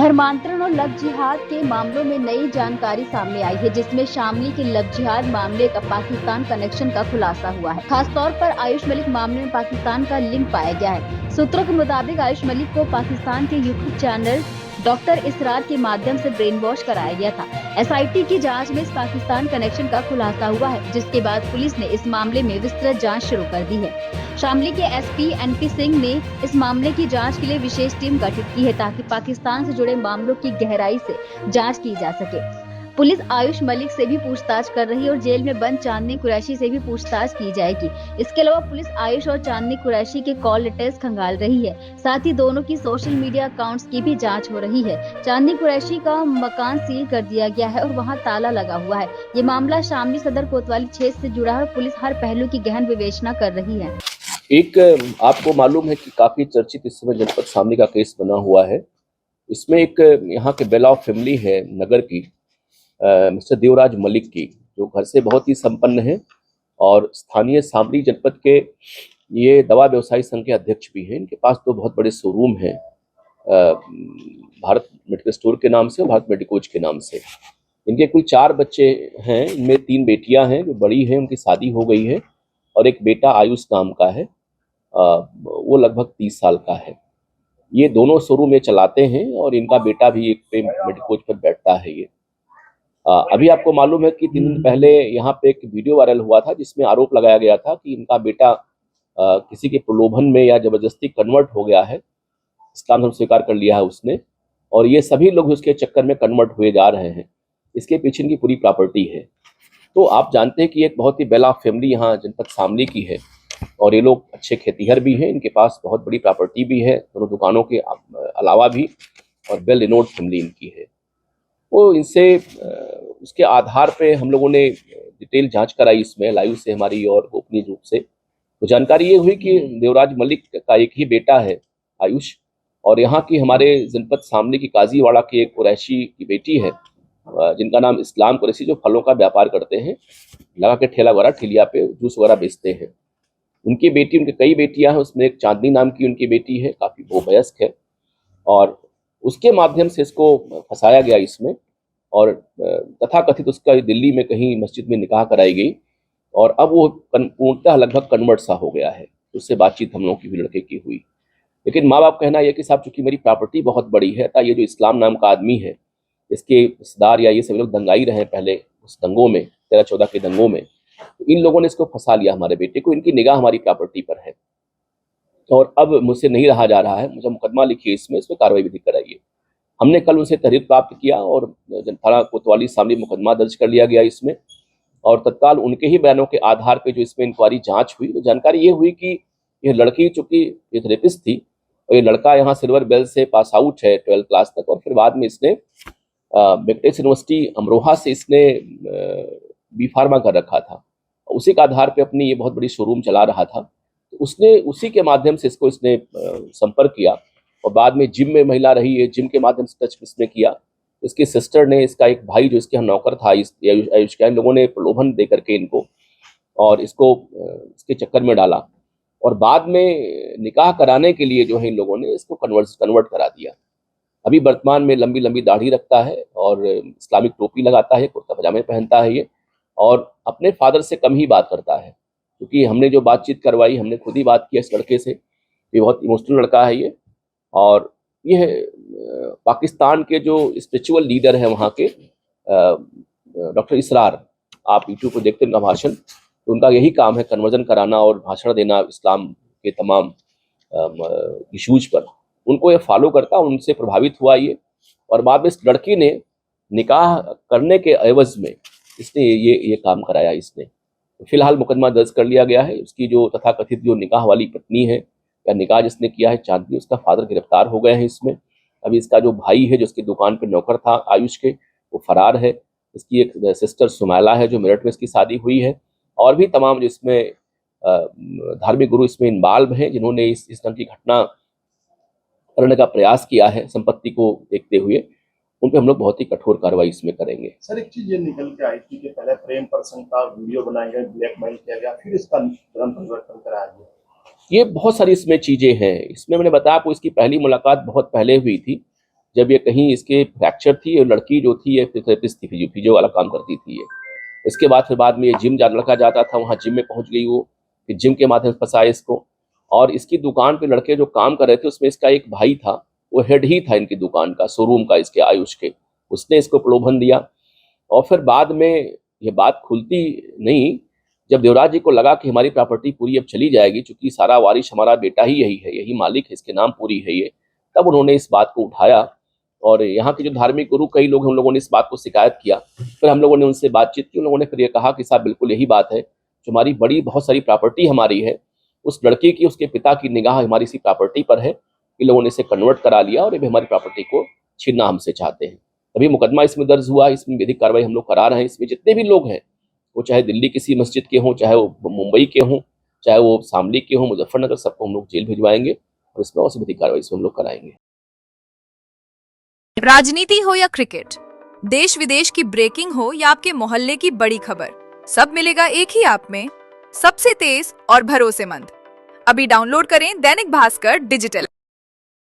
धर्मांतरण और लव जिहाद के मामलों में नई जानकारी सामने आई है, जिसमें शामली के लव जिहाद मामले का पाकिस्तान कनेक्शन का खुलासा हुआ है। खासतौर पर आयुष मलिक मामले में पाकिस्तान का लिंक पाया गया है। सूत्रों के मुताबिक आयुष मलिक को पाकिस्तान के यूट्यूब चैनल डॉक्टर इसरार के माध्यम से ब्रेन वॉश कराया गया था। एसआईटी की जांच में इस पाकिस्तान कनेक्शन का खुलासा हुआ है, जिसके बाद पुलिस ने इस मामले में विस्तृत जांच शुरू कर दी है। शामली के एसपी एनपी सिंह ने इस मामले की जांच के लिए विशेष टीम गठित की है, ताकि पाकिस्तान से जुड़े मामलों की गहराई से जांच की जा सके। पुलिस आयुष मलिक से भी पूछताछ कर रही है और जेल में बंद चांदनी कुरैशी से भी पूछताछ की जाएगी। इसके अलावा पुलिस आयुष और चांदनी कुरैशी के कॉल लेटर्स खंगाल रही है। साथ ही दोनों की सोशल मीडिया अकाउंट्स की भी जांच हो रही है। चांदनी कुरैशी का मकान सील कर दिया गया है और वहां ताला लगा हुआ है। ये मामला शामली सदर कोतवाली क्षेत्र से जुड़ा है और पुलिस हर पहलू की गहन विवेचना कर रही है। एक आपको मालूम है कि काफी चर्चित इस समय जनपद शामली का केस बना हुआ है। इसमें एक यहाँ के बेला फैमिली है नगर की, मिस्टर देवराज मलिक की, जो घर से बहुत ही संपन्न है और स्थानीय शामली जनपद के ये दवा व्यवसायी संघ के अध्यक्ष भी हैं। इनके पास तो बहुत बड़े शोरूम हैं, भारत मेडिकल स्टोर के नाम से और भारत मेडिकोज के नाम से। इनके कुल 4 बच्चे हैं, इनमें 3 बेटियां हैं जो बड़ी हैं, उनकी शादी हो गई है, और एक बेटा आयुष नाम का है, वो लगभग 30 साल का है। ये दोनों शोरूम ये चलाते हैं और इनका बेटा भी एक पे मेडिकोज पर बैठता है। ये अभी आपको मालूम है कि 3 दिन पहले यहाँ पे एक वीडियो वायरल हुआ था, जिसमें आरोप लगाया गया था कि इनका बेटा किसी के प्रलोभन में या जबरदस्ती कन्वर्ट हो गया है, इस्लाम धर्म स्वीकार कर लिया है उसने, और ये सभी लोग उसके चक्कर में कन्वर्ट हुए जा रहे हैं। इसके पीछे इनकी पूरी प्रॉपर्टी है। तो आप जानते हैं कि एक बहुत ही बेला फैमिली यहाँ जनपद शामली की है और ये लोग अच्छे खेतीहर भी हैं। इनके पास बहुत बड़ी प्रॉपर्टी भी है, दोनों दुकानों के अलावा भी, और वेल रिनोड फैमिली इनकी है। वो इनसे उसके आधार पे हम लोगों ने डिटेल जांच कराई इसमें लाइव से हमारी और गोपनीय रूप से। तो जानकारी ये हुई कि देवराज मलिक का एक ही बेटा है आयुष, और यहाँ की हमारे जनपद शामली की काजीवाड़ा की एक कुरैशी की बेटी है, जिनका नाम इस्लाम कुरैशी, जो फलों का व्यापार करते हैं, लगा के ठेला वगैरह, ठेलिया पे जूस वगैरह बेचते हैं। उनकी बेटी, उनके कई बेटियां हैं, उसमें एक चांदनी नाम की उनकी बेटी है, काफी बहुवयस्क है, और उसके माध्यम से इसको फंसाया गया इसमें, और तथाकथित उसका दिल्ली में कहीं मस्जिद में निकाह कराई गई, और अब वो पूर्णतः लगभग कन्वर्ट सा हो गया है। उससे बातचीत हम लोगों की भी लड़के की हुई, लेकिन माँ बाप कहना यह कि साहब चूंकि मेरी प्रॉपर्टी बहुत बड़ी है, तो ये जो इस्लाम नाम का आदमी है, इसके रिश्तेदार या ये सभी लोग दंगाई रहे पहले उस दंगों में, 13-14 के दंगों में, तो इन लोगों ने इसको फंसा लिया हमारे बेटे को। इनकी निगाह हमारी प्रॉपर्टी पर है और अब मुझसे नहीं रहा जा रहा है, मुझे मुकदमा लिखिए, इसमें कार्रवाई विधिक कराइए। हमने कल उनसे तहरीर प्राप्त किया और थाना कोतवाली सामने मुकदमा दर्ज कर लिया गया इसमें, और तत्काल उनके ही बयानों के आधार पर जो इसमें इंक्वायरी जांच हुई, तो जानकारी ये हुई कि यह लड़की चूंकि एक रेपिस्ट थी, और ये लड़का यहाँ सिल्वर बेल से पास आउट है 12th क्लास तक, और फिर बाद में इसने वेंकटेश यूनिवर्सिटी अमरोहा से इसने बी फार्मा कर रखा था। उसी के आधार पे अपनी ये बहुत बड़ी शोरूम चला रहा था। तो उसने उसी के माध्यम से इसने संपर्क किया, और बाद में जिम में महिला रही है, जिम के माध्यम से टच इसने किया। इसकी सिस्टर ने, इसका एक भाई जो इसके यहाँ नौकर था आयुष का, इन लोगों ने प्रलोभन दे करके इनको और इसको इसके चक्कर में डाला, और बाद में निकाह कराने के लिए जो है इन लोगों ने इसको कन्वर्ट करा दिया। अभी वर्तमान में लंबी लंबी दाढ़ी रखता है और इस्लामिक टोपी लगाता है, कुर्ता पजामे पहनता है ये, और अपने फादर से कम ही बात करता है। क्योंकि हमने जो बातचीत करवाई, हमने खुद ही बात किया इस लड़के से, ये बहुत इमोशनल लड़का है ये, और ये पाकिस्तान के जो स्पिरिचुअल लीडर हैं वहाँ के, डॉक्टर इसरार, आप यूट्यूब पर देखते हैं उनका भाषण, तो उनका यही काम है कन्वर्जन कराना और भाषण देना इस्लाम के तमाम इशूज पर। उनको ये फॉलो करता, उनसे प्रभावित हुआ ये, और बाद में इस लड़की ने निकाह करने के एवज में इसने ये काम कराया इसने। फिलहाल मुकदमा दर्ज कर लिया गया है। उसकी जो तथाकथित जो निकाह वाली पत्नी है या निकाह जिसने किया है चांदनी, उसका फादर गिरफ्तार हो गए हैं इसमें। अभी इसका जो भाई है जो उसकी दुकान पर नौकर था आयुष के, वो फरार है। इसकी एक सिस्टर सुमैला है जो मेरठ में इसकी शादी हुई है, और भी तमाम जो इसमें धार्मिक गुरु इसमें इन्वॉल्व हैं, जिन्होंने इस ढंग की घटना करने का प्रयास किया है संपत्ति को देखते हुए, उन पे हम लोग बहुत ही कठोर कार्रवाई इसमें करेंगे। सर, एक चीज ये निकल के आई थी कि पहले प्रेम प्रसंग का वीडियो बनाया गया, ब्लैकमेल किया गया, फिर इसका धर्म परिवर्तन कराया गया। ये बहुत सारी इसमें चीजें हैं। इसमें मैंने बताया आपको, इसकी पहली मुलाकात बहुत पहले हुई थी, जब ये कहीं इसके फ्रैक्चर थी और लड़की जो थी ये फिजियोथेरेपिस्ट थी, फिजियो वाला काम करती थी ये। इसके बाद फिर बाद में ये जिम लड़का जाता था, वहाँ जिम में पहुँच गई वो, फिर जिम के माध्यम से फंसाए इसको। और इसकी दुकान पे लड़के जो काम कर रहे थे उसमें इसका एक भाई था, वो हेड ही था इनकी दुकान का, शोरूम का इसके आयुष के। उसने इसको प्रलोभन दिया और फिर बाद में ये बात खुलती नहीं, जब देवराज जी को लगा कि हमारी प्रॉपर्टी पूरी अब चली जाएगी, चूंकि सारा वारिश हमारा बेटा ही यही है, यही मालिक है, इसके नाम पूरी है ये, तब उन्होंने इस बात को उठाया। और यहाँ के जो धार्मिक गुरु कई लोग हैं, उन लोगों ने इस बात को शिकायत किया। फिर हम लोगों ने उनसे बातचीत की, उन लोगों ने फिर ये कहा कि साहब बिल्कुल यही बात है, जो हमारी बड़ी बहुत सारी प्रॉपर्टी हमारी है, उस लड़के की, उसके पिता की निगाह हमारी इसी प्रॉपर्टी पर है, इन लोगों ने इसे कन्वर्ट करा लिया और ये भी हमारी प्रॉपर्टी को छीनना हमसे चाहते हैं। तभी मुकदमा इसमें दर्ज हुआ, इसमें विधिक कार्रवाई हम लोग करा रहे हैं। इसमें जितने भी लोग हैं, वो चाहे दिल्ली किसी मस्जिद के हों, चाहे वो मुंबई के हों, चाहे वो शामली के हों, मुजफ्फरनगर, सबको हम लोग जेल भिजवाएंगे और इसमें और विधिक कार्रवाई इसमें हम लोग कराएंगे। राजनीति हो या क्रिकेट, देश विदेश की ब्रेकिंग हो या आपके मोहल्ले की बड़ी खबर, सब मिलेगा एक ही ऐप में, सबसे तेज और भरोसेमंद। अभी डाउनलोड करें दैनिक भास्कर डिजिटल।